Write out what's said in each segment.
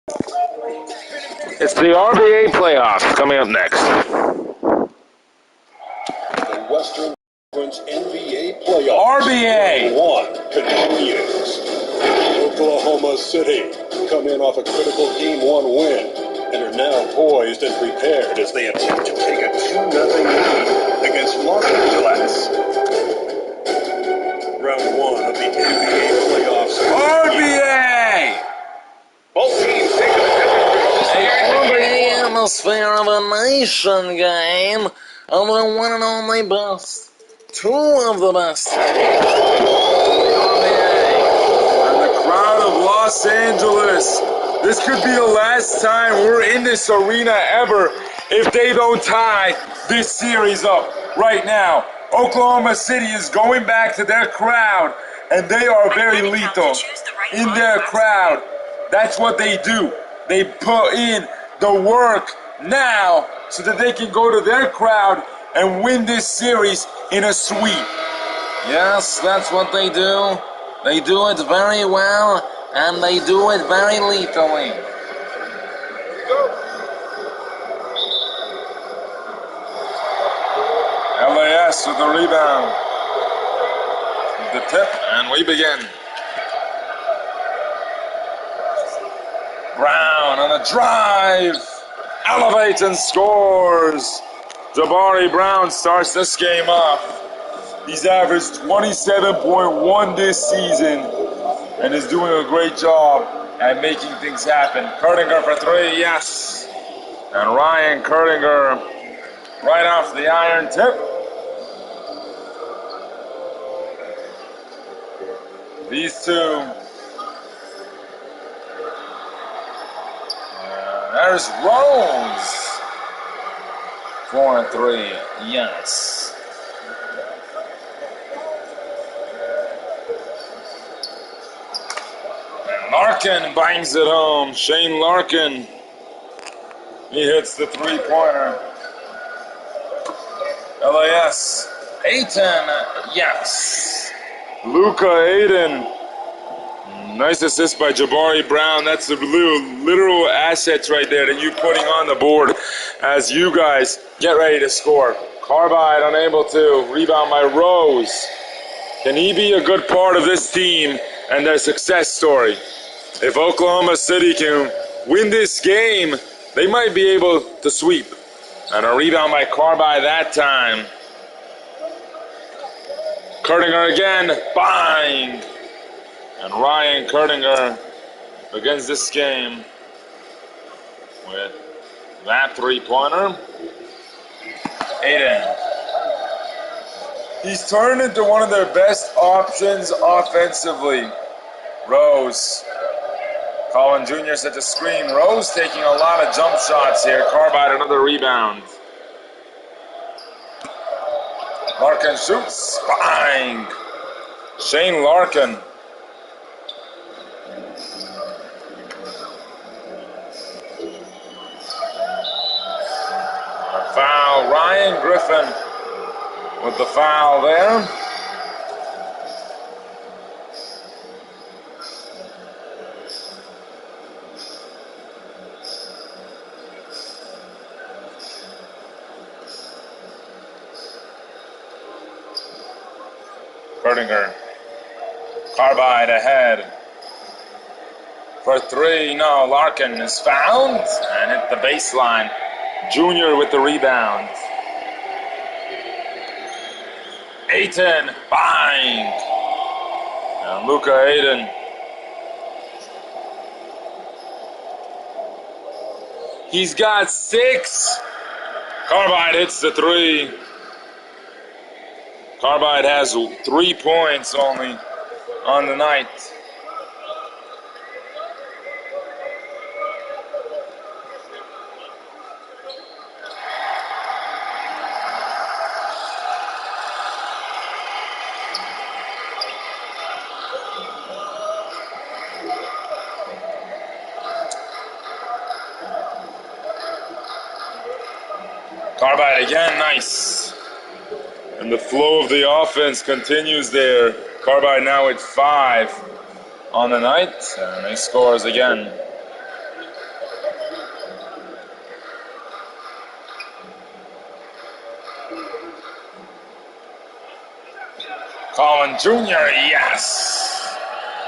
It's the Rba Playoffs coming up next. The Western Conference NBA Playoffs. RBA! One continues. Oklahoma City come in off a critical Game 1 win and are now poised and prepared as they attempt to take a 2-0 lead against Okc Las. Round 1 of the NBA Playoffs. RBA! Both teams take a The atmosphere of a nation game of the one and only best. Two of the best. And the crowd of Los Angeles. This could be the last time we're in this arena ever if they don't tie this series up right now. Oklahoma City is going back to their crowd, and they are very lethal in their crowd. That's what they do. They put in the work now so that they can go to their crowd and win this series in a sweep. Yes, that's what they do. They do it very well, and they do it very lethally. LAS with the rebound. The tip, and we begin. Brown on a drive. Elevates and scores. Jabari Brown starts this game off. He's averaged 27.1 this season and is doing a great job at making things happen. Kurtinger for three, yes. And Ryan Kurtinger right off the iron tip. These two. There's Rose. 4 and 3, yes. And Larkin bangs it home. Shane Larkin. He hits the three-pointer. LAS. Ayton, yes. Luka Ayton. Nice assist by Jabari Brown. That's the literal assets right there that you're putting on the board as you guys get ready to score. Carbide unable to. Rebound by Rose. Can he be a good part of this team and their success story? If Oklahoma City can win this game, they might be able to sweep. And a rebound by Carbide that time. Kurtinger again. Bang! And Ryan Kurtinger begins this game with that three-pointer. Ayton. He's turned into one of their best options offensively. Rose. Colin Jr. set the screen. Rose taking a lot of jump shots here. Carbide another rebound. Larkin shoots. Bang! Shane Larkin. Foul. Ryan Griffin with the foul there. Kurtinger. Carbide ahead. For three, no, Larkin is fouled and hit the baseline. Junior with the rebound. Ayton, bang! And Luka Ayton. He's got 6. Carbide hits the three. Carbide has 3 points only on the night. Carbide again, nice. And the flow of the offense continues there. Carbide now at 5 on the night, and he scores again. Collin Jr., yes.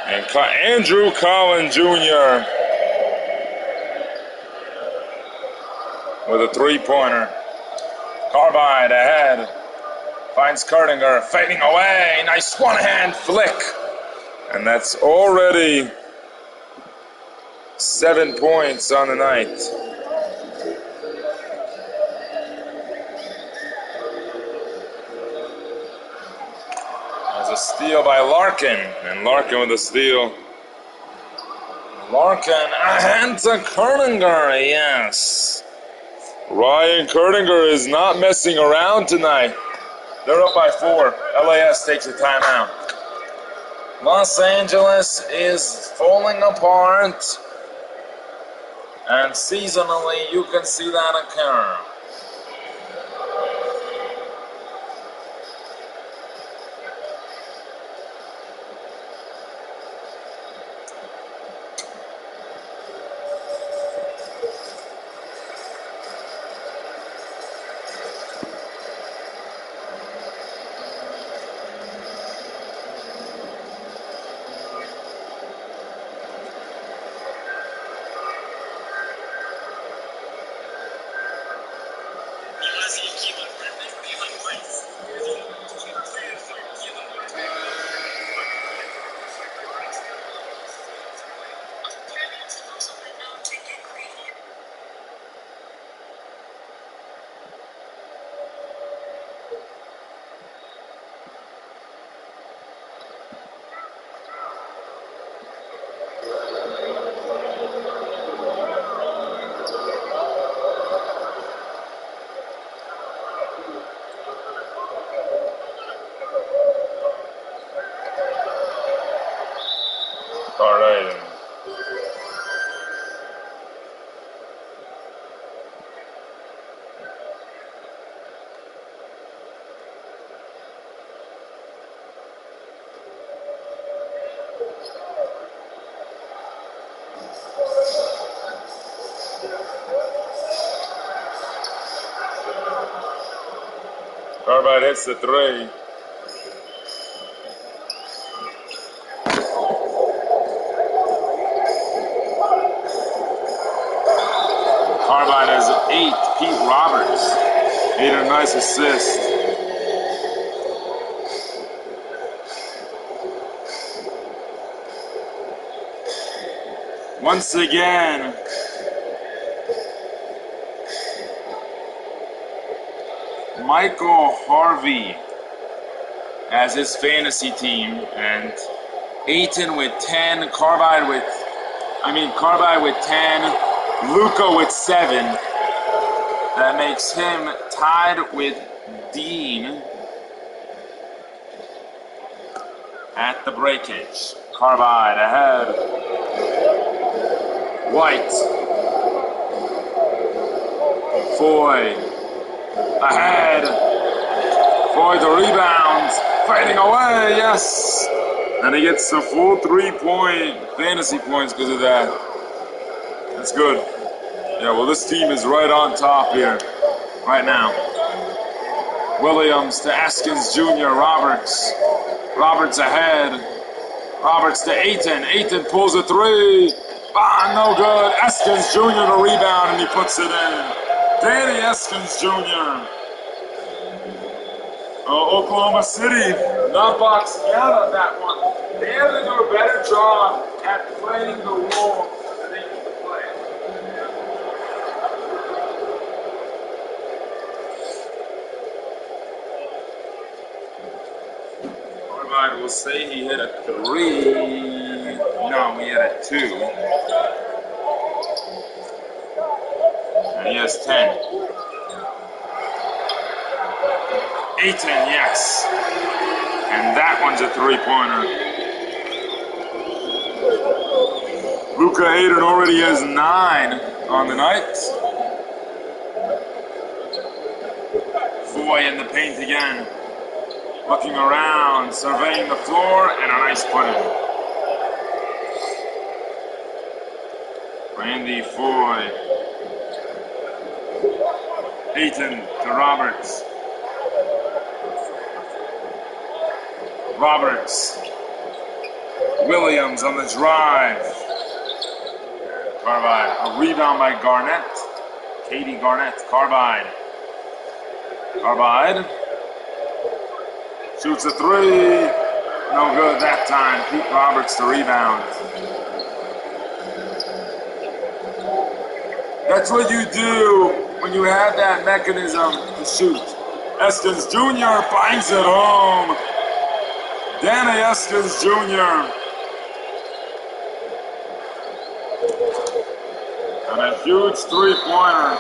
And Andrew Collin Jr. with a three-pointer. Carbide ahead. Finds Kurtinger, fading away. Nice one-hand flick. And that's already 7 points on the night. There's a steal by Larkin. And Larkin with a steal. Larkin ahead to Kurtinger, yes. Ryan Kurtinger is not messing around tonight. They're up by 4. LAS takes a timeout. Los Angeles is falling apart. And seasonally, you can see that occur. All right. Carbide hits the three. Carbide has 8. Pete Roberts. 8 a nice assist. Once again, Michael Harvey as his fantasy team, and Ayton with 10, Carbide with 10, Luca with 7. That makes him tied with Dean at the breakage. Carbide ahead. White. Foy ahead. Foy the rebound. Fading away, yes. And he gets the full 3-point fantasy points because of that. That's good. Yeah, well, this team is right on top here, right now. Williams to Askins Jr., Roberts. Roberts ahead. Roberts to Ayton. Ayton pulls a 3. No good. Askins Jr. to rebound, and he puts it in. Danny Askins Jr. Oklahoma City not boxing out on that one. They have to do a better job at playing the role that they need to play. Carbide will say he hit a 3. No, he hit a 2. And he has 10. Ayton, yes. And that one's a 3-pointer. Luka Ayton already has 9 on the night. Foy in the paint again. Looking around, surveying the floor, and a nice put-in. Randy Foy. Ayton to Roberts. Roberts. Williams on the drive. Carbide. A rebound by Garnett. Katie Garnett. Carbide. Carbide. Shoots a three. No good that time. Pete Roberts the rebound. That's what you do when you have that mechanism to shoot. Estens Jr. finds it home. Danny Estens Jr. And a huge three-pointer.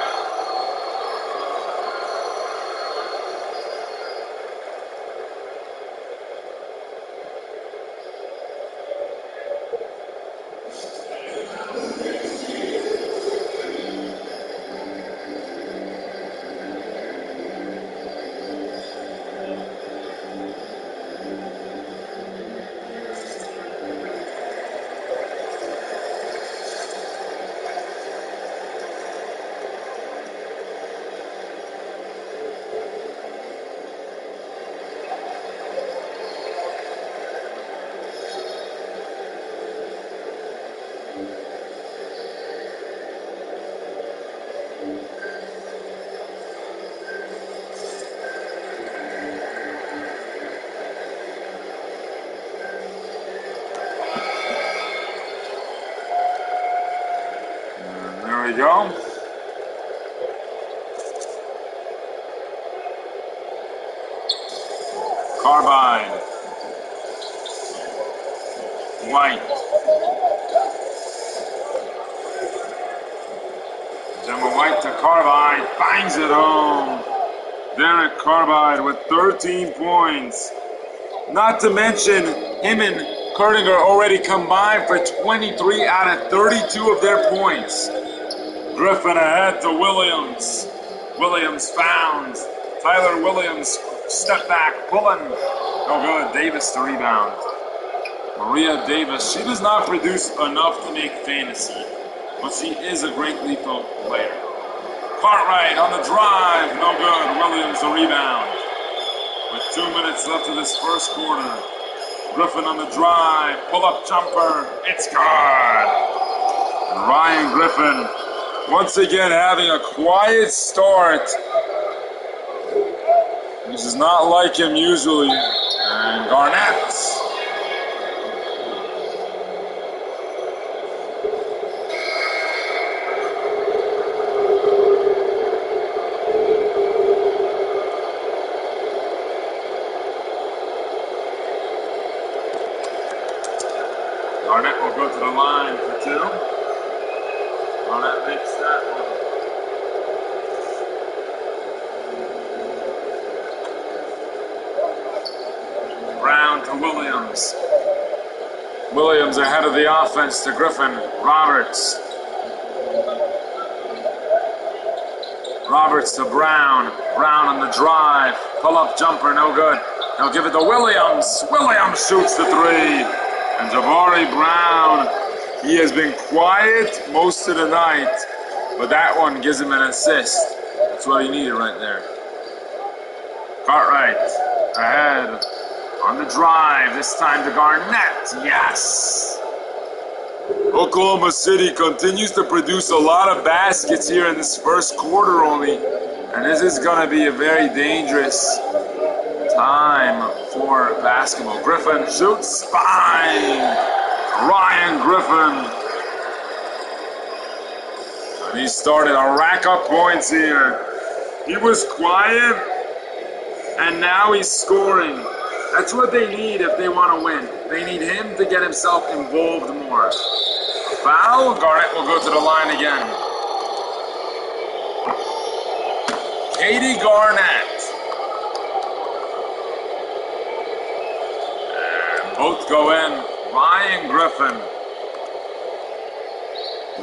There we go. Carbide. White. Gemma White to Carbide. Bangs it home. Derek Carbide with 13 points. Not to mention, him and Kurtinger already combined for 23 out of 32 of their points. Griffin ahead to Williams. Williams found. Tyler Williams, step back, pulling. No good. Davis the rebound. Maria Davis, she does not produce enough to make fantasy, but she is a great lethal player. Cartwright on the drive. No good. Williams the rebound. With 2 minutes left of this first quarter. Griffin on the drive. Pull-up jumper. It's good. And Ryan Griffin once again having a quiet start. This is not like him usually. And Garnett. Garnett will go to the line for two. Garnett makes that one. Brown to Williams. Williams ahead of the offense to Griffin. Roberts. Roberts to Brown. Brown on the drive. Pull-up jumper, no good. He'll give it to Williams. Williams shoots the three. And Jabari Brown, he has been quiet most of the night, but that one gives him an assist. That's what he needed right there. Cartwright ahead on the drive, this time to Garnett. Yes! Oklahoma City continues to produce a lot of baskets here in this first quarter only, and this is going to be a very dangerous time for basketball. Griffin shoots, fine. Ryan Griffin. And he started to rack up points here. He was quiet, and now he's scoring. That's what they need if they want to win. They need him to get himself involved more. Foul. Garnett will go to the line again. Katie Garnett. Both go in. Ryan Griffin.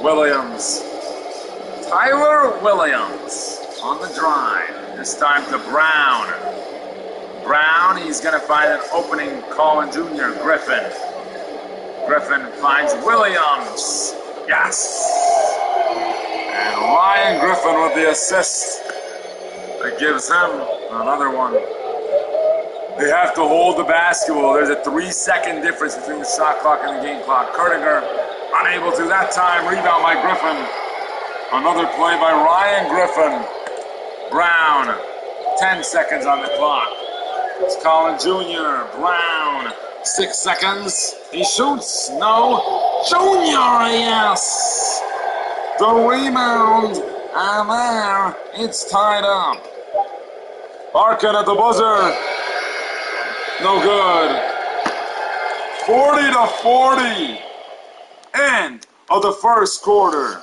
Williams. Tyler Williams on the drive. This time to Brown. Brown, he's going to find an opening. Colin Jr. Griffin. Griffin finds Williams. Yes. And Ryan Griffin with the assist. That gives him another one. They have to hold the basketball. There's a 3-second difference between the shot clock and the game clock. Kurtiger unable to that time. Rebound by Griffin. Another play by Ryan Griffin. Brown. 10 seconds on the clock. It's Colin Jr. Brown. 6 seconds. He shoots. No. Jr. Yes. The rebound. And there. It's tied up. Larkin at the buzzer. No good. 40-40. End of the first quarter.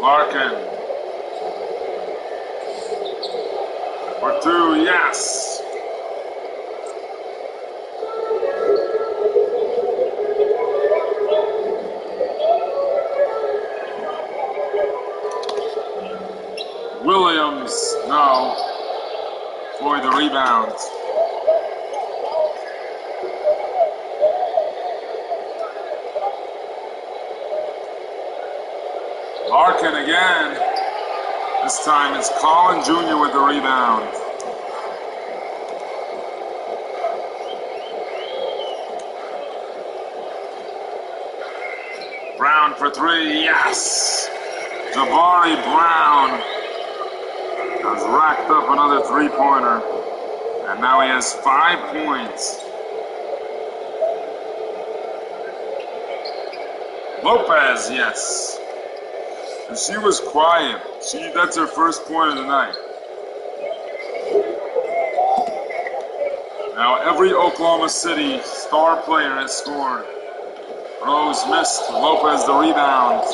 Larkin. For two, yes. Williams, no. For the rebound. Larkin again. This time it's Colin Jr. with the rebound. Brown for three, yes. Jabari Brown has racked up another three-pointer. And now he has 5 points. Lopez, yes. And she was quiet. That's her first point of the night. Now every Oklahoma City star player has scored. Rose missed. Lopez the rebound.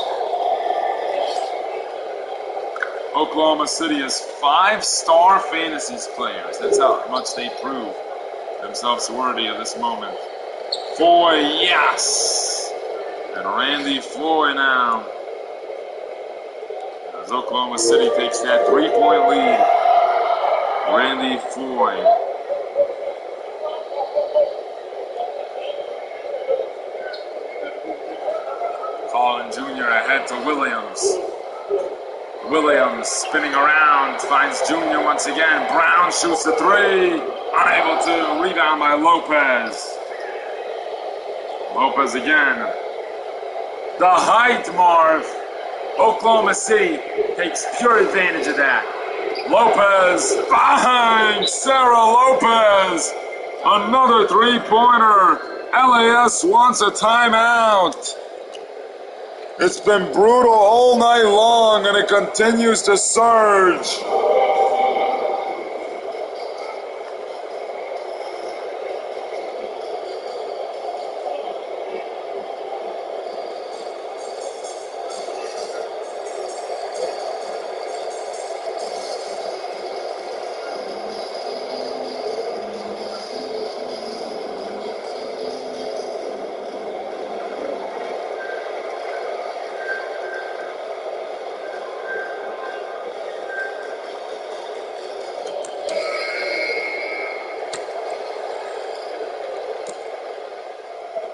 Oklahoma City has 5 star fantasy players. That's how much they prove themselves worthy of this moment. Foy, yes! And Randy Foy now. As Oklahoma City takes that 3-point lead. Randy Foy. Colin Jr. ahead to Williams. Williams spinning around, finds Jr. once again. Brown shoots the three. Unable to. Rebound by Lopez. Lopez again. The height, Marv. Oklahoma City takes pure advantage of that. Lopez behind Sarah Lopez. Another three-pointer. LAS wants a timeout. It's been brutal all night long, and it continues to surge.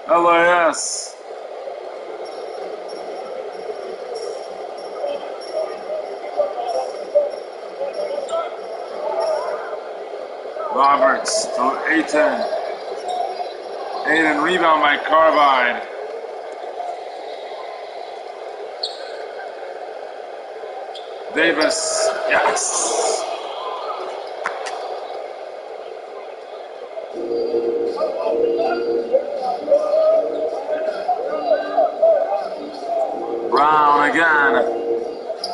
LAS. Roberts to Ayton. Ayton rebound by Carbide. Davis, yes. Brown again.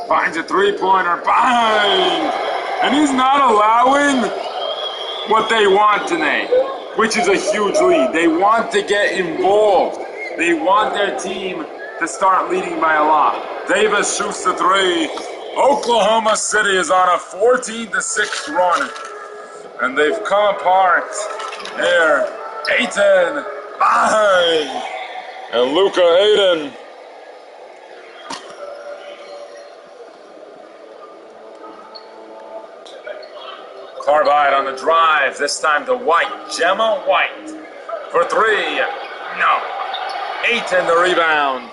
Finds a three-pointer. Bang! And he's not allowing what they want tonight, which is a huge lead. They want to get involved. They want their team to start leading by a lot. Davis shoots the three. Oklahoma City is on a 14-6 run, and they've come apart here. Ayton behind, and Luka Ayton. Carbide on the drive, this time to White. Gemma White for three. No. Ayton the rebound.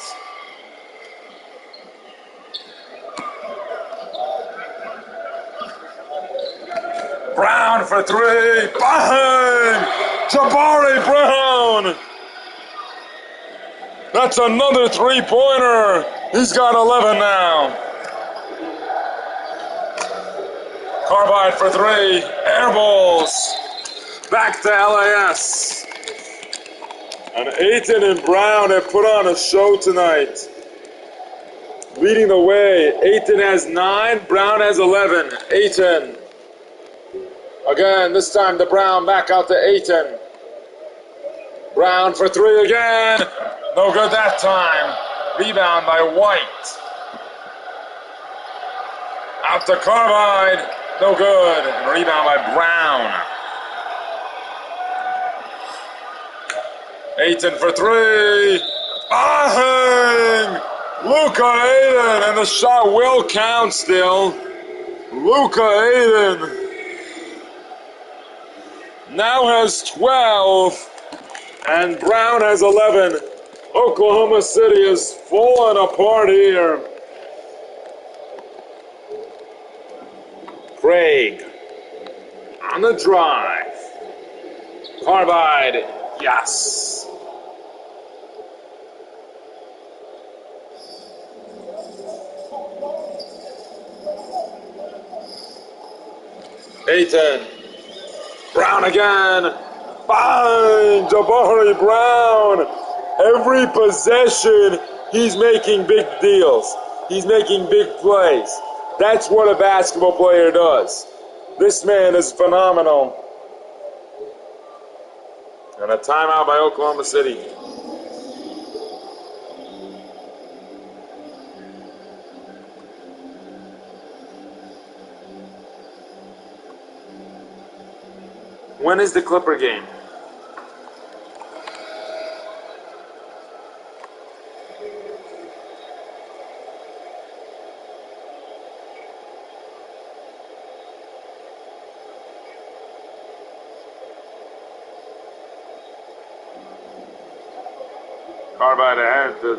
Brown for three. Behind. Jabari Brown. That's another three-pointer. He's got 11 now. Carbide for three. Air balls. Back to LAS. And Ayton and Brown have put on a show tonight. Leading the way. Ayton has 9. Brown has 11. Ayton. Again, this time to Brown. Back out to Ayton. Brown for three again. No good that time. Rebound by White. Out to Carbide. No good. And rebound by Brown. Ayton for three. Bang! Luka Ayton, and the shot will count still. Luka Ayton now has 12, and Brown has 11. Oklahoma City is falling apart here. Craig on the drive. Carbide, yes. Ayton. Brown again. Fine. Jabari Brown. Every possession, he's making big deals. He's making big plays. That's what a basketball player does. This man is phenomenal. And a timeout by Oklahoma City. When is the Clipper game? Carbide ahead to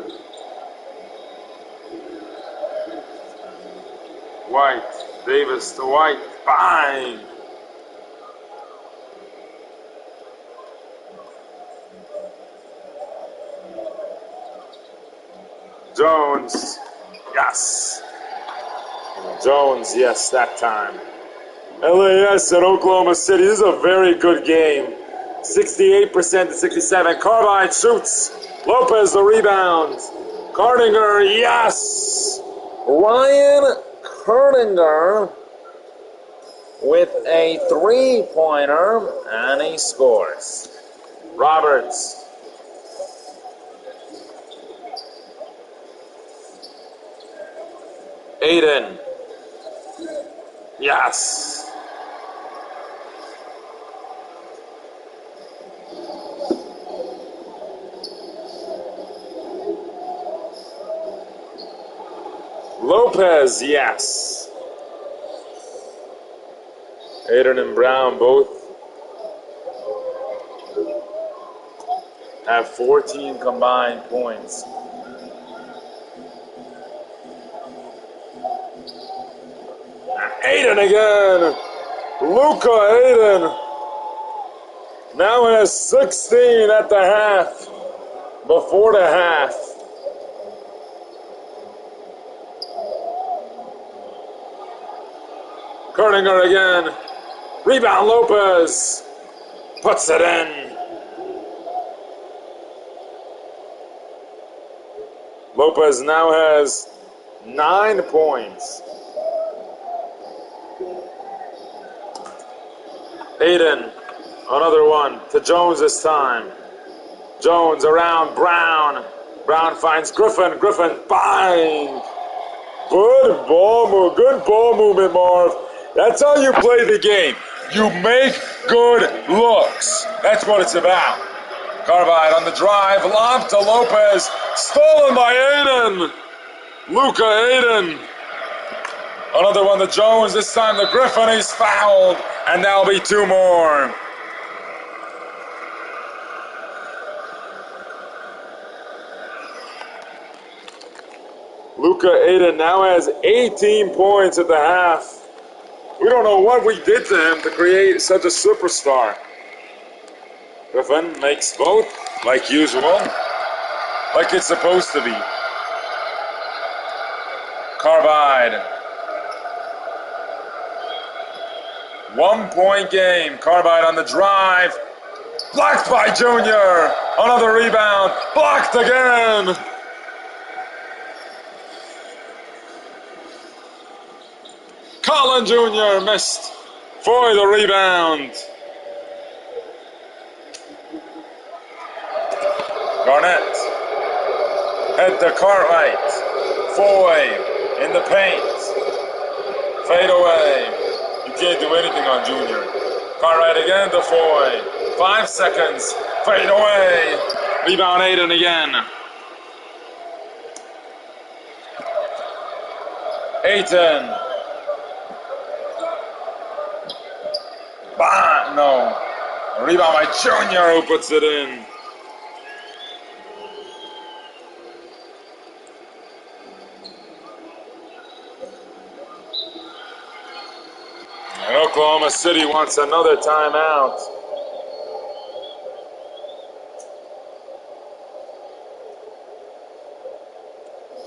White. Davis to White. Fine. Jones, yes. Jones, yes, that time. LAS at Oklahoma City. This is a very good game. 68% to 67. Carbide shoots. Lopez the rebound. Cardinger, yes. Ryan Cardinger with a three-pointer, and he scores. Roberts. Ayton. Yes. Lopez, yes. Ayton and Brown both have 14 combined points. Ayton again. Luka Ayton now has 16 at the half. Before the half. Cardinger again. Rebound Lopez. Puts it in. Lopez now has 9 points. Ayton, another one to Jones this time. Jones around Brown. Brown finds Griffin. Griffin, bang! Good ball move. Good ball movement, Marv. That's how you play the game. You make good looks. That's what it's about. Carbide on the drive. Lob to Lopez. Stolen by Aiden. Luka Aiden. Another one to Jones. This time to Griffin. He's fouled. And that'll be two more. Luka Aiden now has 18 points at the half. We don't know what we did to him to create such a superstar. Griffin makes both, like usual, like it's supposed to be. Carbide. 1 point game. Carbide on the drive. Blocked by Junior. Another rebound. Blocked again. Colin Jr. missed for the rebound. Garnett. Head to Cartwright. Foy in the paint. Fade away. You can't do anything on Junior. Cartwright again to Foy. 5 seconds. Fade away. Rebound Aiden again. Aiton. No. Rebound by Junior who puts it in. And Oklahoma City wants another timeout.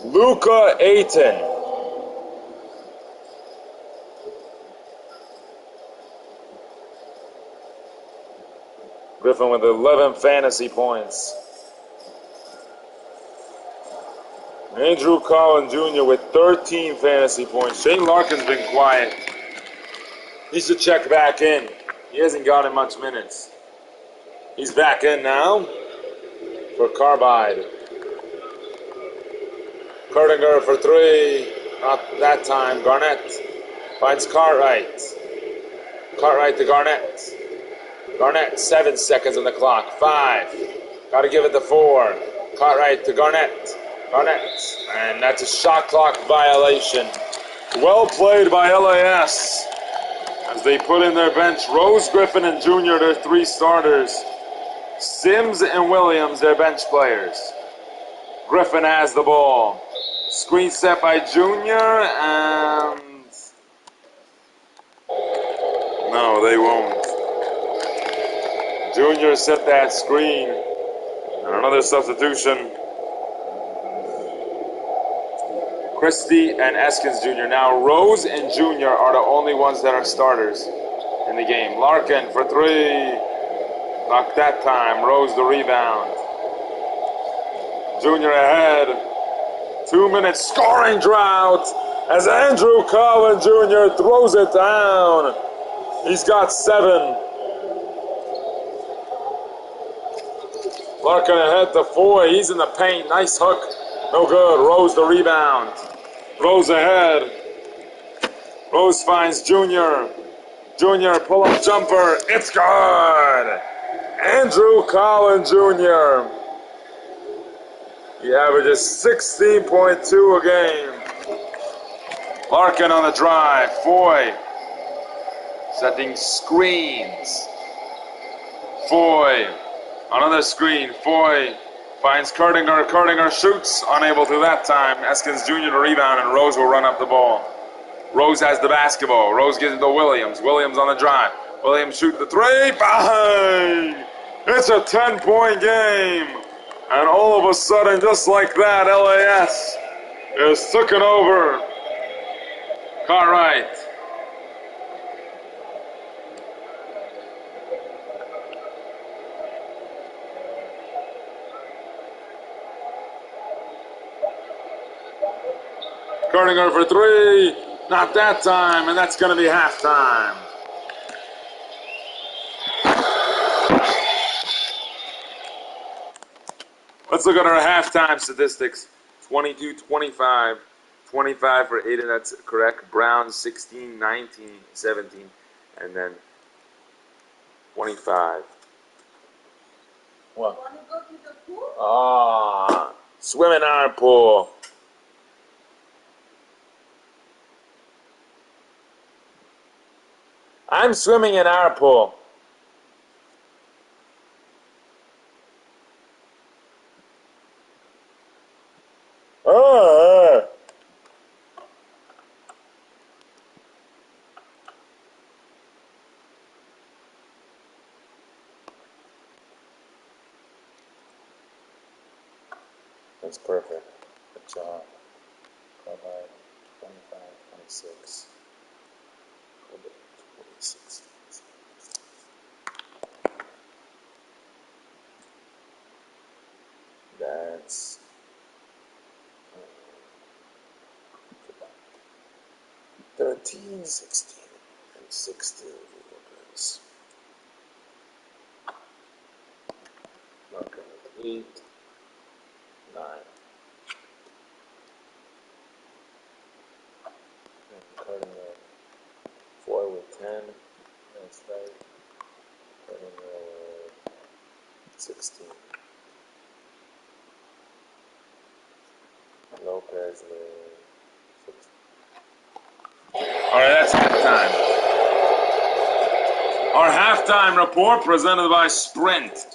Luka Aiton. Griffin with 11 fantasy points. Andrew Collins Jr. with 13 fantasy points. Shane Larkin's been quiet. He should check back in. He hasn't gotten much minutes. He's back in now for Carbide. Kurtinger for three. Not that time. Garnett finds Cartwright. Cartwright to Garnett. Garnett, 7 seconds on the clock. 5. Got to give it to 4. Cartwright to Garnett. Garnett. And that's a shot clock violation. Well played by LAS as they put in their bench. Rose, Griffin, and Junior, their 3 starters. Sims and Williams, their bench players. Griffin has the ball. Screen set by Junior, and no, they won't. Junior set that screen. And another substitution. Christie and Eskins Jr. Now Rose and Junior are the only ones that are starters in the game. Larkin for 3. Knocked that time. Rose the rebound. Junior ahead. 2-minute scoring drought as Andrew Collins Jr. throws it down. He's got 7. Larkin ahead to Foy. He's in the paint. Nice hook. No good. Rose the rebound. Rose ahead. Rose finds Junior. Junior pull-up jumper. It's good. Andrew Collins Jr. He averages 16.2 a game. Larkin on the drive. Foy setting screens. Foy. Another screen. Foy finds Kurtinger. Kurtinger shoots. Unable to that time. Eskins Jr. to rebound, and Rose will run up the ball. Rose has the basketball. Rose gives it to Williams. Williams on the drive. Williams shoot the 3. Bang! It's a 10-point game. And all of a sudden, just like that, LAS is taking over. Cartwright. Kurtinger for 3. Not that time, and that's going to be halftime. Let's look at our halftime statistics. 22-25, 25 for Aiden, that's correct. Brown 16, 19, 17, and then 25. What? Want to go to the pool? Ah, swim in our pool. I'm swimming in our pool. Oh. That's perfect. Good job. Carbide 25, 26. 26. That's 13, 16, and 16. Okay, 8, 9. And cutting the 4 with 10. That's right. Cutting the 16. Lopez with 16. Alright, that's halftime. Our halftime report presented by Sprint.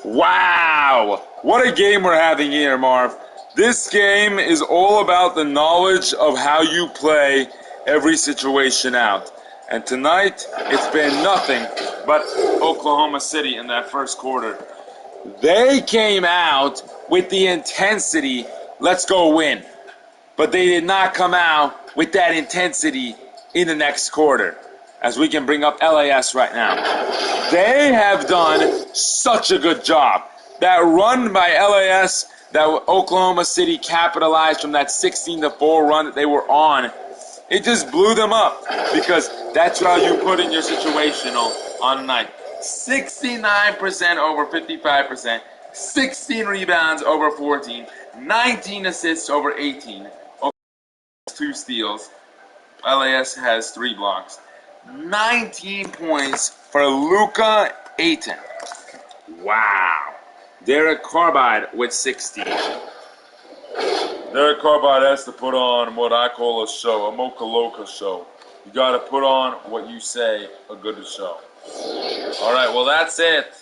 Wow! What a game we're having here, Marv. This game is all about the knowledge of how you play every situation out. And tonight, it's been nothing but Oklahoma City in that first quarter. They came out with the intensity, let's go win. But they did not come out with that intensity in the next quarter, as we can bring up LAS right now. They have done such a good job. That run by LAS, that Oklahoma City capitalized from that 16-4 run that they were on, it just blew them up, because that's how you put in your situational on the night. 69% over 55%, 16 rebounds over 14, 19 assists over 18. 2 steals. LAS has 3 blocks. 19 points for Luka Ayton. Wow. Derek Carbide with 16. Derek Carbide has to put on what I call a show, a Mocha Loca show. You got to put on what you say a good show. All right, well, that's it.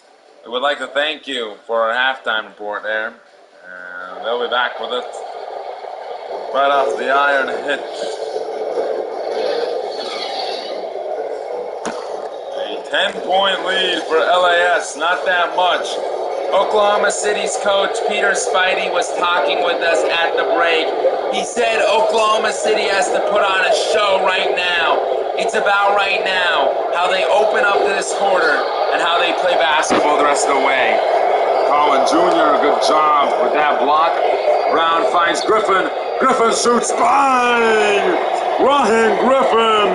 I would like to thank you for our halftime report there. And they'll be back with it right off the iron hit. A 10-point lead for LAS, not that much. Oklahoma City's coach, Peter Spidey, was talking with us at the break. He said Oklahoma City has to put on a show right now. It's about right now, how they open up this quarter and how they play basketball the rest of the way. Colin Jr., good job with that block. Brown finds Griffin. Griffin shoots, bang! Ryan Griffin!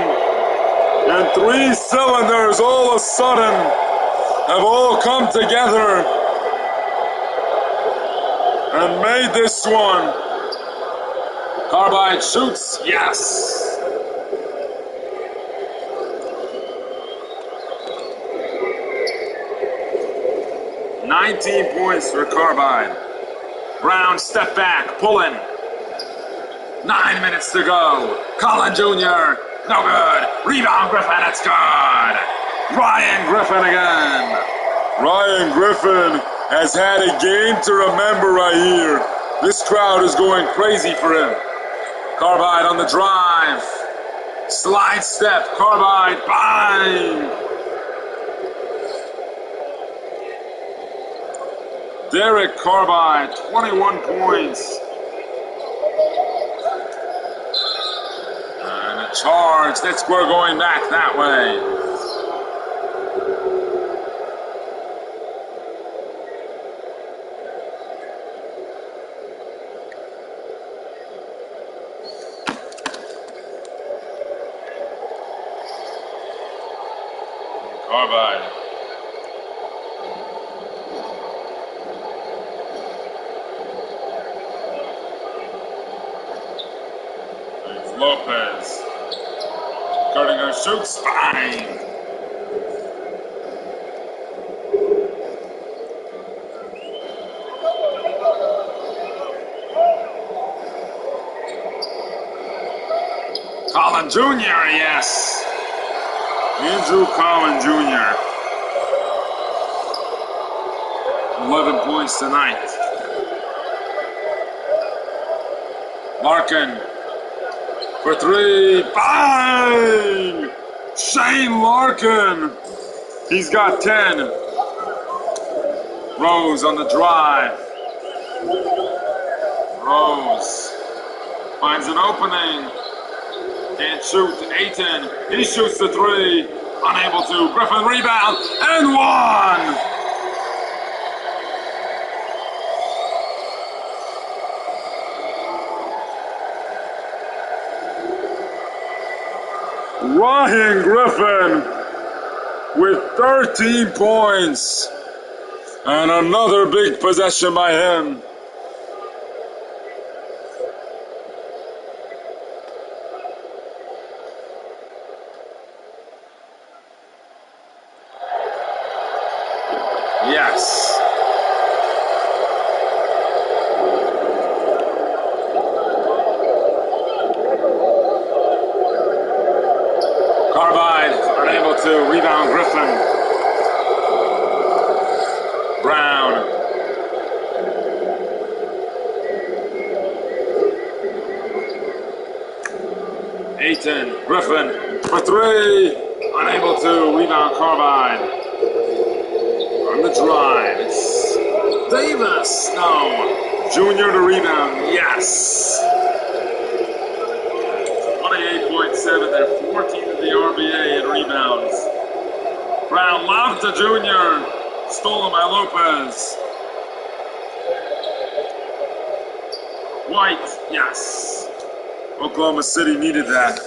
And 3 cylinders all of a sudden have all come together and made this one. Carbide shoots, yes! $19 points for Carbide. Brown step back, pulling. 9 minutes to go. Colin Jr., no good. Rebound Griffin, it's good. Ryan Griffin again. Ryan Griffin has had a game to remember right here. This crowd is going crazy for him. Carbide on the drive. Slide step, Carbide, bang! Derek Carbide, 21 points. And a charge. We're going back that way. Carbide. Lopez. Gerdinger shoots. Bang! Collin Jr., yes. Andrew Collin Jr. 11 points tonight. Larkin for three. Bang! Shane Larkin. He's got 10. Rose on the drive. Rose finds an opening. Can't shoot. Ayton. He shoots the three. Unable to. Griffin rebound and one. Ryan Griffin with 13 points. And another big possession by him. Yes. Carbide unable to rebound Griffin. Brown. Ayton. Griffin for three. Unable to rebound Carbide. On the drive, it's Davis. No. Junior to rebound. Yes. 28.7. They're 14th in the RBA in rebounds. Brown lob to Junior. Stolen by Lopez. White. Yes. Oklahoma City needed that.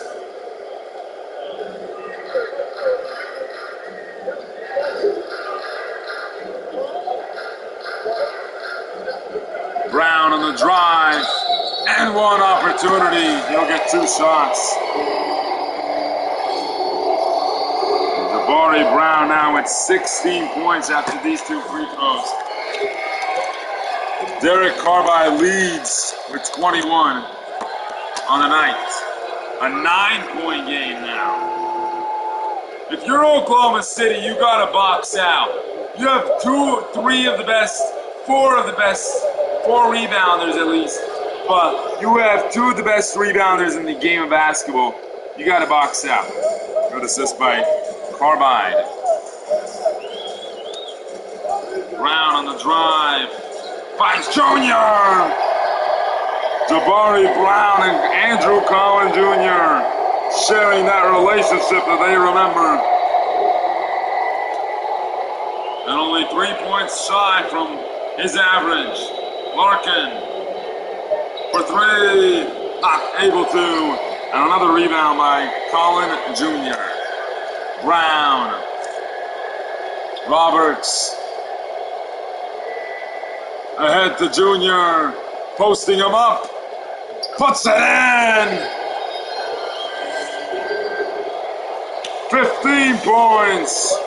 Brown on the drive, and one opportunity. He'll get two shots. Jabari Brown now with 16 points after these two free throws. Derek Carbide leads with 21 on the night. A 9-point game now. If you're Oklahoma City, you gotta box out. You have four rebounders at least, but you have two of the best rebounders in the game of basketball. You got to box out. Good assist by Carbide. Brown on the drive. Finds Junior! Jabari Brown and Andrew Collin Jr. sharing that relationship that they remember. And only 3 points shy from his average. Larkin for three, not able to, and another rebound by Collin Jr. Brown, Roberts, ahead to Jr., posting him up, puts it in! 15 points!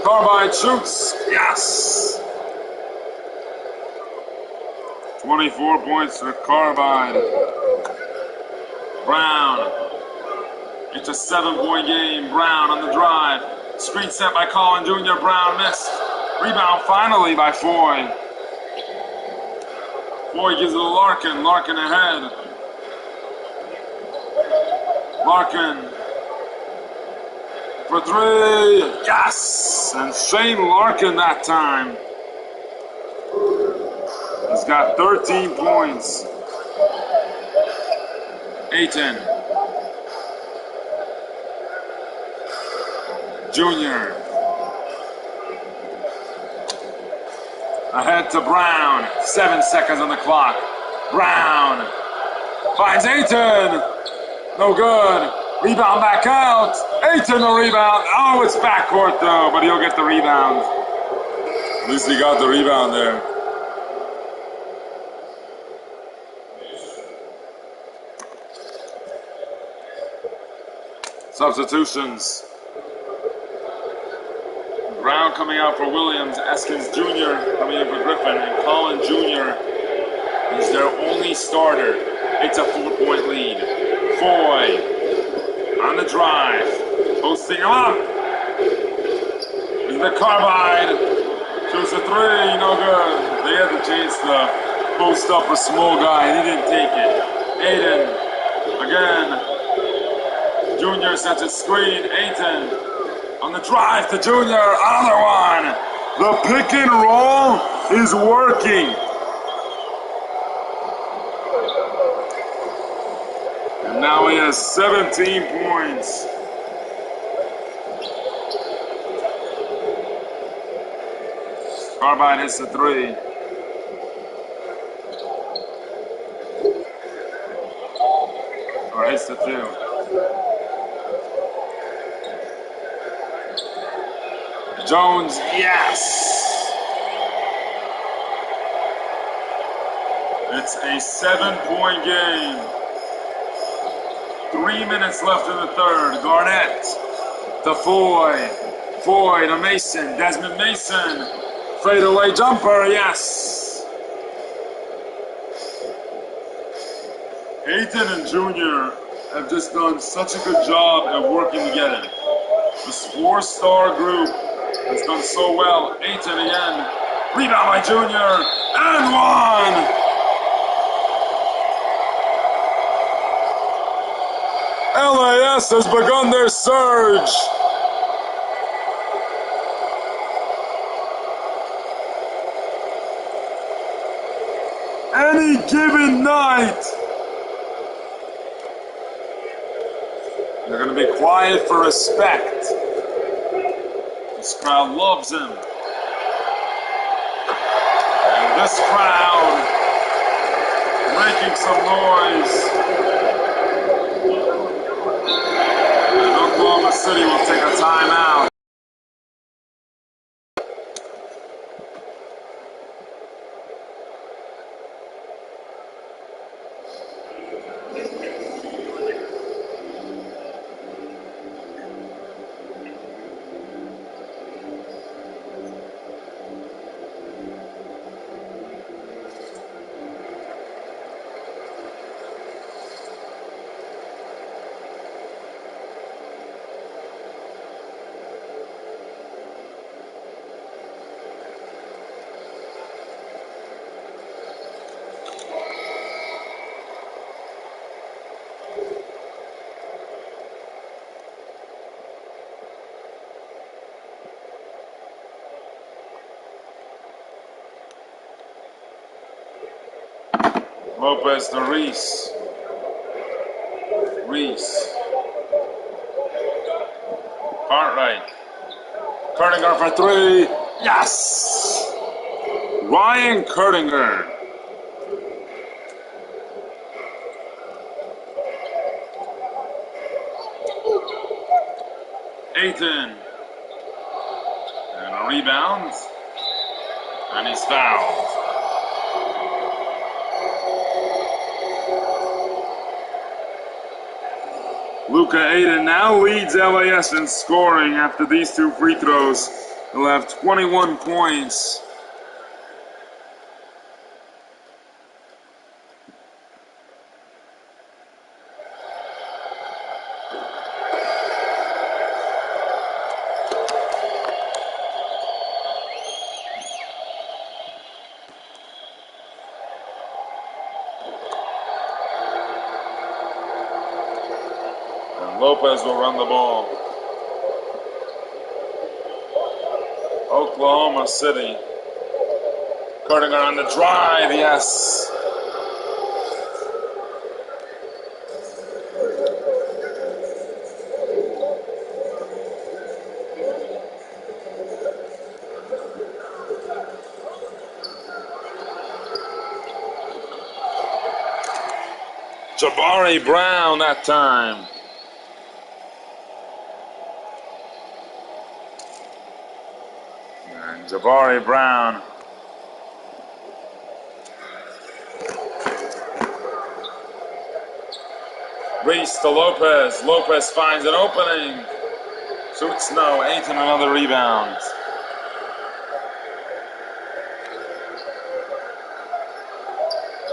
Carbide shoots, yes! 24 points for Carbide. Brown. It's a 7-point game. Brown on the drive. Screen set by Collin Jr. Brown missed. Rebound finally by Foy. Foy gives it to Larkin. Larkin ahead. Larkin for three. Yes! And Shane Larkin that time. He's got 13 points. Ayton. Junior. Ahead to Brown. 7 seconds on the clock. Brown finds Ayton. No good. Rebound back out. Ayton the rebound. Oh, it's backcourt though, but he'll get the rebound. At least he got the rebound there. Substitutions. Brown coming out for Williams. Eskins Jr. coming in for Griffin. And Collin Jr. is their only starter. It's a 4-point lead. Foy on the drive. Posting him up. The Carbide. Shoots a three. No good. They had the chance to post up a small guy. He didn't take it. Aiden. Again. Junior sets a screen. Aiton on the drive to Junior. Another one. The pick and roll is working. And now he has 17 points. Carbide hits the three. Or hits the two. Jones, yes! It's a 7-point game. 3 minutes left in the third. Garnett to Foy. Foy to Mason. Desmond Mason. Fadeaway jumper, yes! Aiton and Junior have just done such a good job at working together. This 4-star group has done so well. Aiton again. Rebound by Junior. And one! LAS has begun their surge. Any given night. They're going to be quiet for respect. This crowd loves him. And this crowd making some noise. And Oklahoma City will take a timeout. Lopez to Reese. Reese. Cartwright. Kurtinger for three. Yes! Ryan Kurtinger. Aiton. And a rebound. And he's fouled. Luka Aiden now leads LAS in scoring after these two free throws. He'll have 21 points. Lopez will run the ball. Oklahoma City. Kurtinger on the drive, yes. Jabari Brown that time. Jabari Brown. Reese to Lopez. Lopez finds an opening. Shoots no. Ayton another rebound.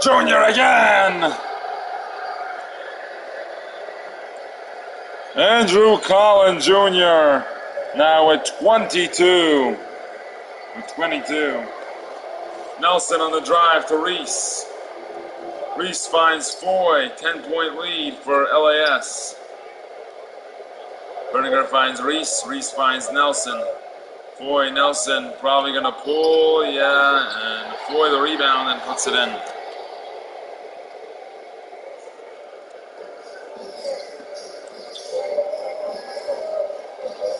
Junior again. Andrew Collins Jr. now with 22. With 22. Nelson on the drive to Reese. Reese finds Foy. 10-point lead for LAS. Berninger finds Reese. Reese finds Nelson. Foy, Nelson probably going to pull. Yeah, and Foy the rebound and puts it in.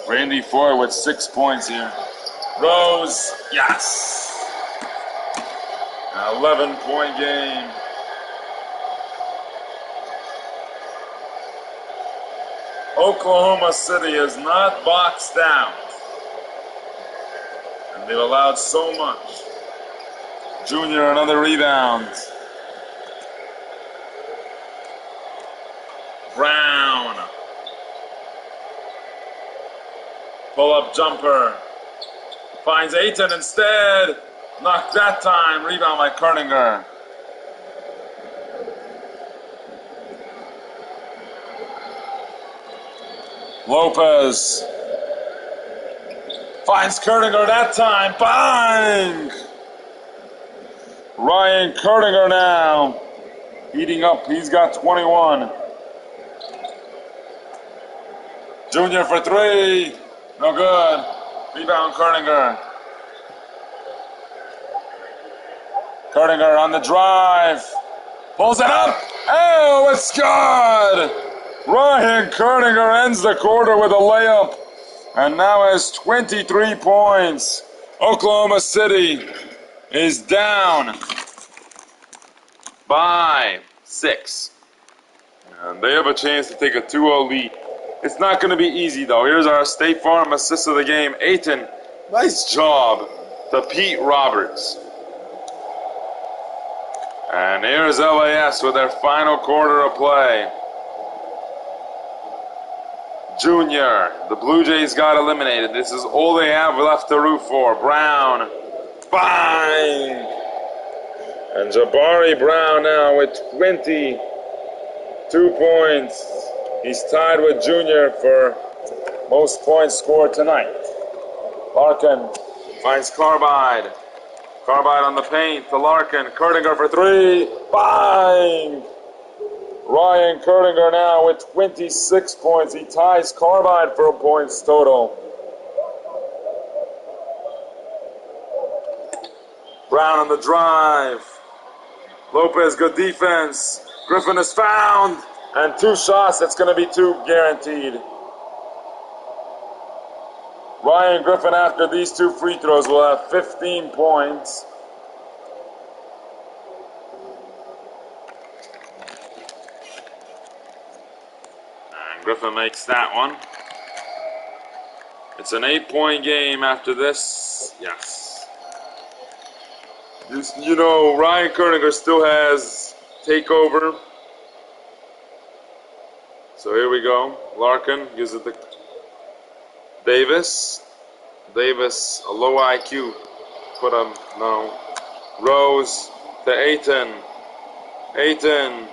Randy Foy with 6 points here. Rose, yes. An 11-point game. Oklahoma City is not boxed out. And they've allowed so much. Junior, another rebound. Brown. Pull-up jumper. Finds Ayton instead. Knocked that time. Rebound by Kerninger. Lopez. Finds Kerninger that time. Bang! Ryan Kerninger now. Heating up. He's got 21. Junior for three. No good. Rebound Kerninger. Kerninger on the drive. Pulls it up. Oh, it's good. Ryan Kerninger ends the quarter with a layup and now has 23 points. Oklahoma City is down by 6. And they have a chance to take a 2-0 lead. It's not going to be easy, though. Here's our State Farm assist of the game. Ayton, nice job to Pete Roberts. And here's LAS with their final quarter of play. Junior, the Blue Jays got eliminated. This is all they have left to root for. Brown, bang! And Jabari Brown now with 22 points. He's tied with Junior for most points scored tonight. Larkin finds Carbide. Carbide on the paint to Larkin. Kerninger for three. Bang! Ryan Kerninger now with 26 points. He ties Carbide for points total. Brown on the drive. Lopez, good defense. Griffin is found. And 2 shots, that's going to be 2 guaranteed. Ryan Griffin, after these 2 free throws, will have 15 points. And Griffin makes that one. It's an 8-point game after this. Yes. You know, Ryan Kerninger still has takeover. So here we go. Larkin gives it to Davis. Davis, a low IQ. Put him, no. Rose to Ayton. Ayton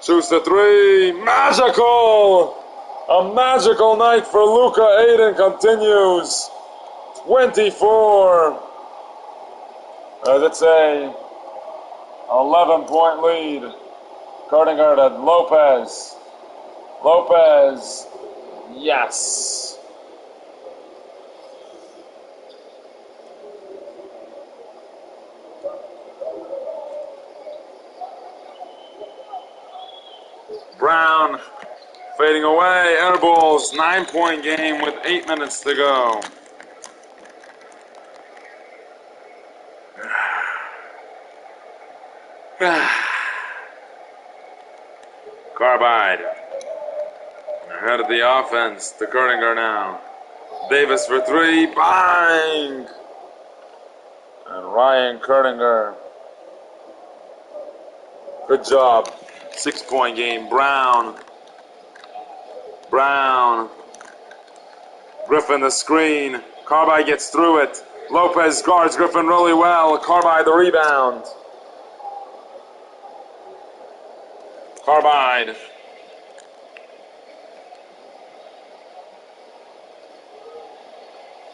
shoots the three. Magical! A magical night for Luka. Ayton continues. 24. It's a 11-point lead. Kerninger to Lopez. Lopez, yes. Brown fading away, air balls, 9-point game with 8 minutes to go. Carbide. Ahead of the offense to Kerninger now. Davis for three. Bang! And Ryan Kerninger. Good job. 6-point game. Brown Brown. Griffin the screen. Carbide gets through it. Lopez guards Griffin really well. Carbide the rebound. Carbide.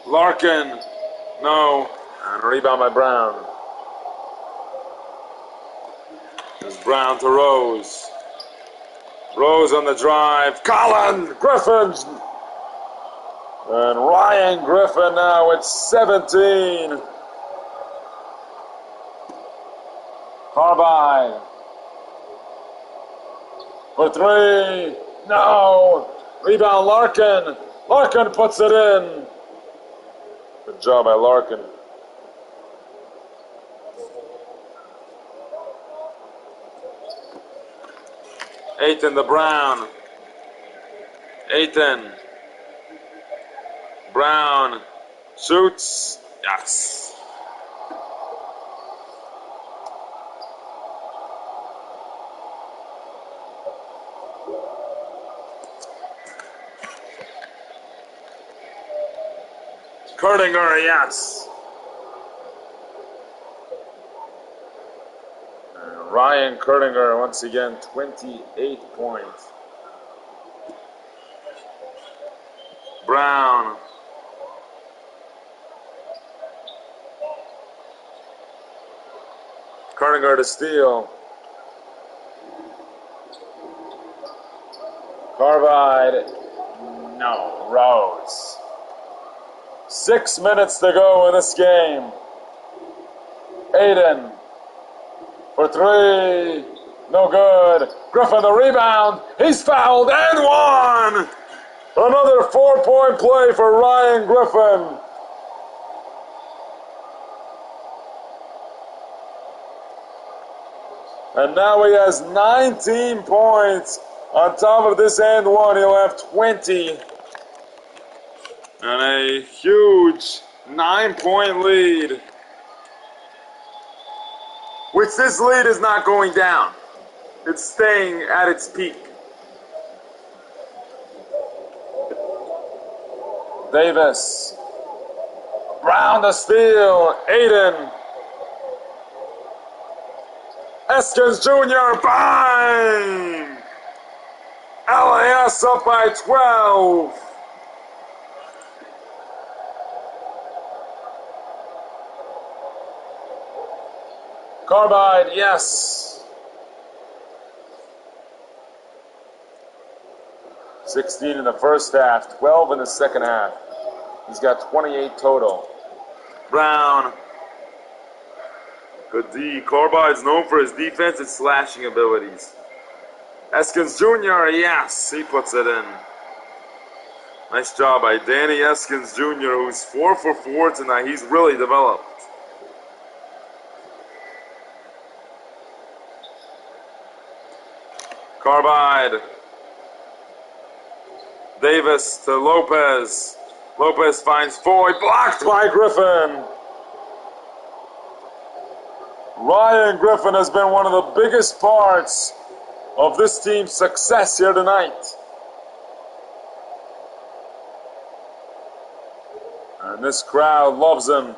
Larkin. No. And a rebound by Brown. There's Brown to Rose. Rose on the drive. Collin Griffin. And Ryan Griffin now at 17. Carbide. For three. No. Rebound Larkin. Larkin puts it in. Good job by Larkin. Aiton to Brown. Aiton. Brown shoots. Yes. Kurdinger, yes. And Ryan Kurdinger, once again, 28 points. Brown. Kurdinger to steal. Carbide. No. Rose. 6 minutes to go in this game. Aiden for three. No good. Griffin the rebound. He's fouled and one. Another 4-point play for Ryan Griffin. And now he has 19 points. On top of this and one, he'll have 20. And a huge 9-point lead. Which this lead is not going down. It's staying at its peak. Davis. Brown to steal. Aiden. Eskins Jr. Bang! LAS up by 12. Carbide, yes. 16 in the first half, 12 in the second half. He's got 28 total. Brown. Good D. Carbide's known for his defense and slashing abilities. Eskins Jr., yes, he puts it in. Nice job by Danny Eskins Jr., who's 4 for 4 tonight. He's really developed. Carbide. Davis to Lopez. Lopez finds Foy, blocked by Griffin. Ryan Griffin has been one of the biggest parts of this team's success here tonight. And this crowd loves him.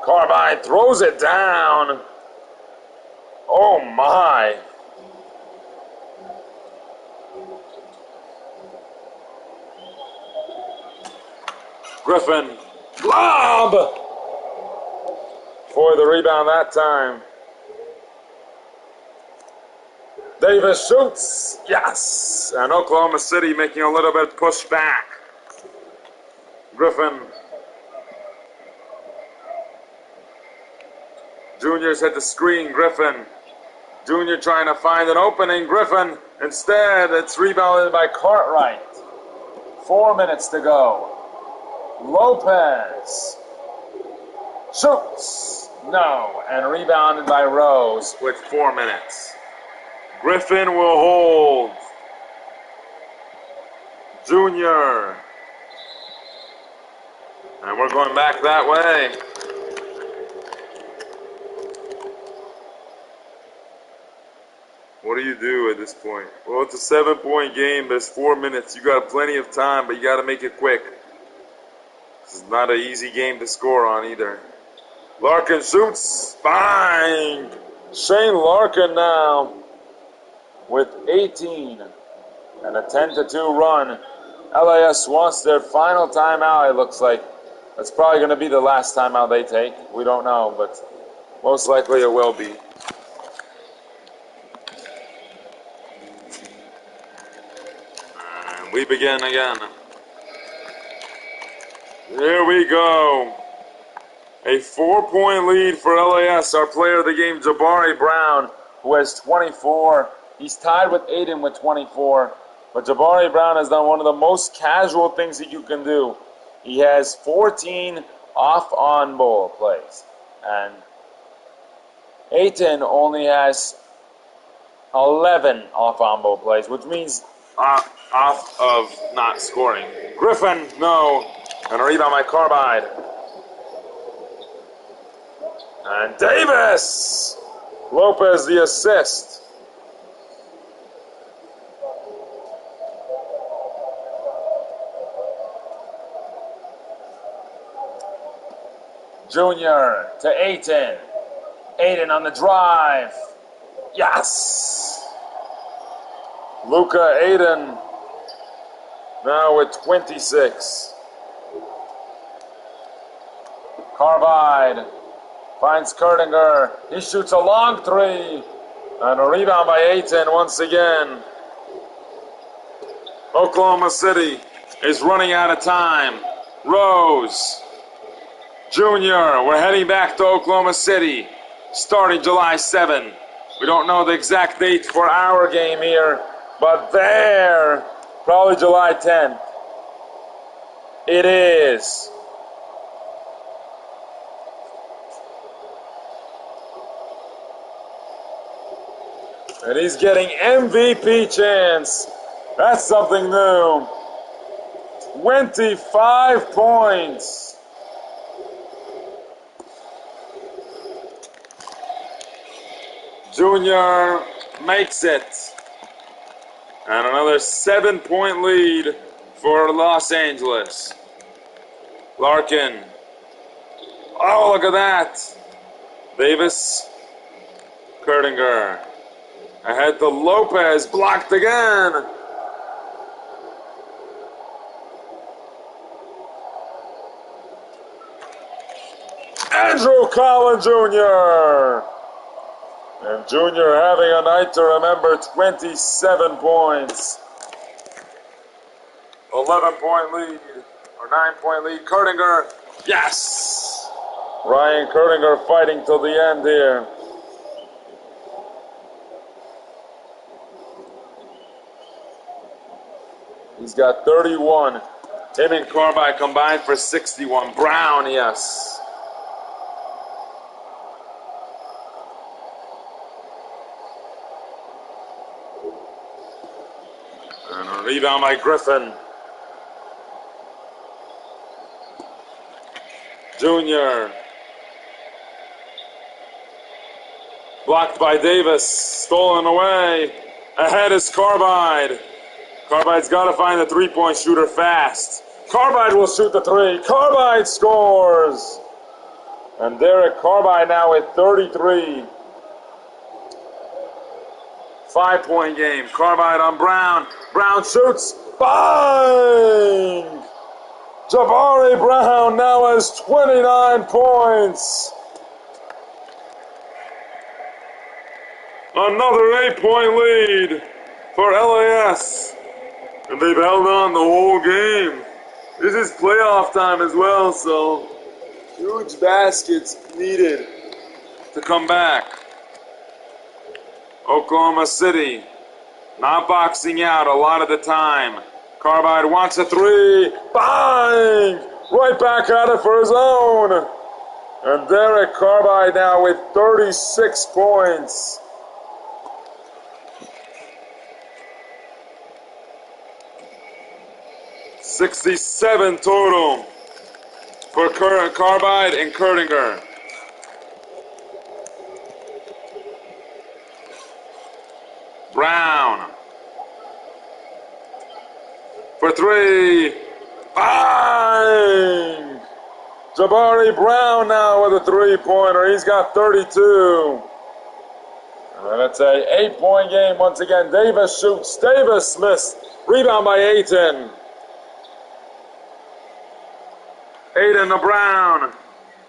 Carbide throws it down. Oh my. Griffin. Lob! For the rebound that time. Davis shoots. Yes. And Oklahoma City making a little bit push back. Griffin. Junior's hit the screen. Griffin. Junior trying to find an opening. Griffin. Instead, it's rebounded by Cartwright. 4 minutes to go. Lopez. Shoots. No. And rebounded by Rose with 4 minutes. Griffin will hold. Junior. And we're going back that way. What do you do at this point? Well, it's a 7-point game. There's 4 minutes. You got plenty of time, but you got to make it quick. This is not an easy game to score on either. Larkin shoots. Bang! Shane Larkin now with 18 and a 10-2 run. LAS wants their final timeout, it looks like. That's probably going to be the last timeout they take. We don't know, but most likely it will be. And we begin again. Here we go. A 4-point lead for LAS. Our player of the game, Jabari Brown, who has 24. He's tied with Aiden with 24. But Jabari Brown has done one of the most casual things that you can do. He has 14 off-on-ball plays. And Aiden only has 11 off-on-ball plays, which means off of not scoring. Griffin, no. And a rebound by Carbide. And Davis! Lopez the assist. Junior to Aiden. Aiden on the drive. Yes! Luka Aiden now with 26. Carbide finds Kurtinger. He shoots a long three. And a rebound by Aiden once again. Oklahoma City is running out of time. Rose. Junior, we're heading back to Oklahoma City, starting July 7. We don't know the exact date for our game here, but there, probably July 10th. It is. And he's getting MVP chance. That's something new. 25 points. Junior makes it. And another 7-point lead for Los Angeles. Larkin. Oh, look at that. Davis. Kurtinger. Ahead to Lopez. Blocked again. Andrew Collins Jr. And Junior having a night to remember, 27 points. 11-point lead, or 9-point lead. Kurtinger, yes! Ryan Kurtinger fighting till the end here. He's got 31. Him and Carbide combined for 61. Brown, yes. And a rebound by Griffin. Junior. Blocked by Davis. Stolen away. Ahead is Carbide. Carbide's got to find the three-point shooter fast. Carbide will shoot the three. Carbide scores. And Derek Carbide now with 33. 5-point game. Carbide on Brown. Brown shoots. Bang! Jabari Brown now has 29 points. Another 8-point lead for LAS. And they've held on the whole game. This is playoff time as well, so huge baskets needed to come back. Oklahoma City not boxing out a lot of the time. Carbide wants a three. Bang! Right back at it for his own. And Derek Carbide now with 36 points. 67 total for Carbide and Kurdinger. Brown for three. Bang! Jabari Brown now with a three-pointer. He's got 32. And it's a 8-point game once again. Davis shoots. Davis missed. Rebound by Ayton. Ayton to Brown.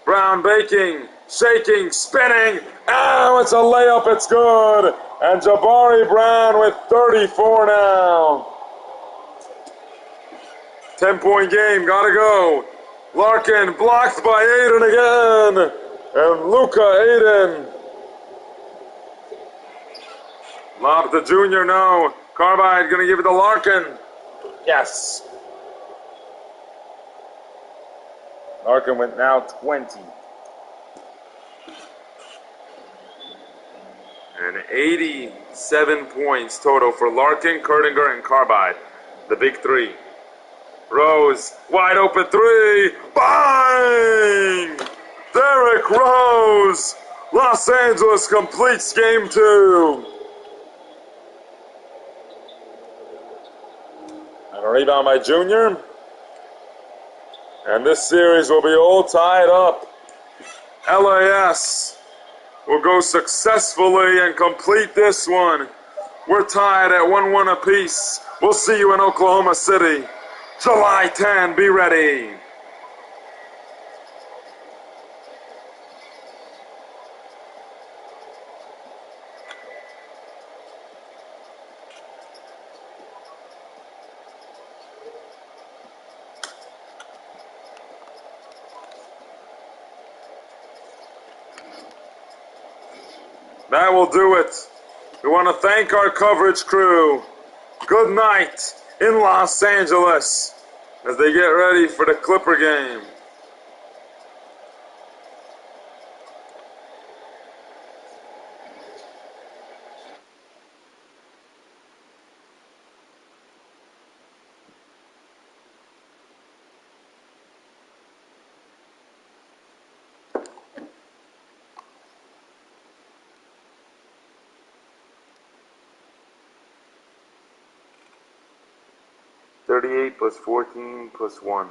Brown baking, shaking, spinning. Oh, it's a layup. It's good. And Jabari Brown with 34 now. 10-point game. Gotta go. Larkin blocked by Ayton again. And Luka Ayton. Lob to Junior, no. Carbide gonna give it to Larkin. Yes. Larkin with now 20. And 87 points total for Larkin, Kurdinger, and Carbide. The big three. Rose, wide open three. Bang! Derrick Rose. Los Angeles completes game 2. And a rebound by Junior. And this series will be all tied up. LAS will go successfully and complete this one. We're tied at 1-1 apiece. We'll see you in Oklahoma City. July 10, be ready. That will do it. We want to thank our coverage crew. Good night in Los Angeles as they get ready for the Clipper game. +38 +14 +1.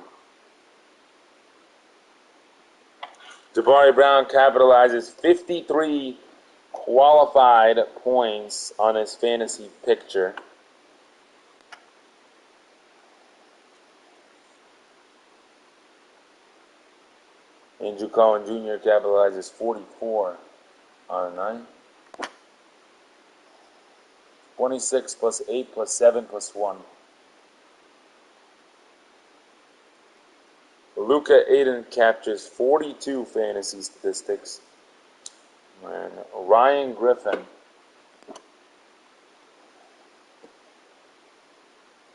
Jabari Brown capitalizes 53 qualified points on his fantasy picture. Andrew Cohen Jr. capitalizes 44 on a night. 26 +8 +7 +1. Luka Ayton captures 42 fantasy statistics. And Ryan Griffin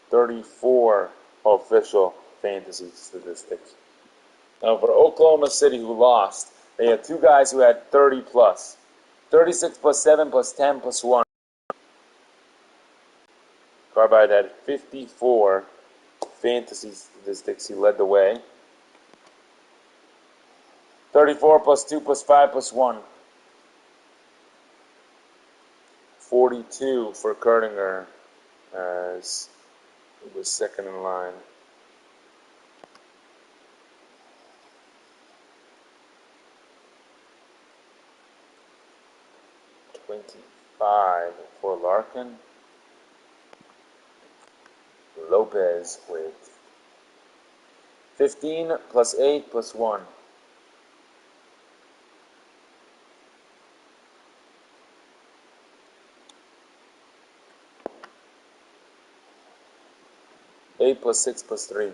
34 official fantasy statistics. Now for Oklahoma City, who lost, they had two guys who had 30 plus. 36 +7 +10 +1. Carbide had 54 fantasy statistics. He led the way. 34 +2 +5 +1. 42 for Kurdinger as he was second in line. $25 for Larkin. Lopez with 15 +8 +1. Eight +6 +3.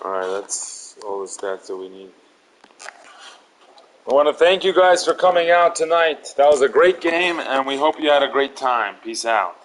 Alright, that's all the stats that we need. I want to thank you guys for coming out tonight. That was a great game, and we hope you had a great time. Peace out.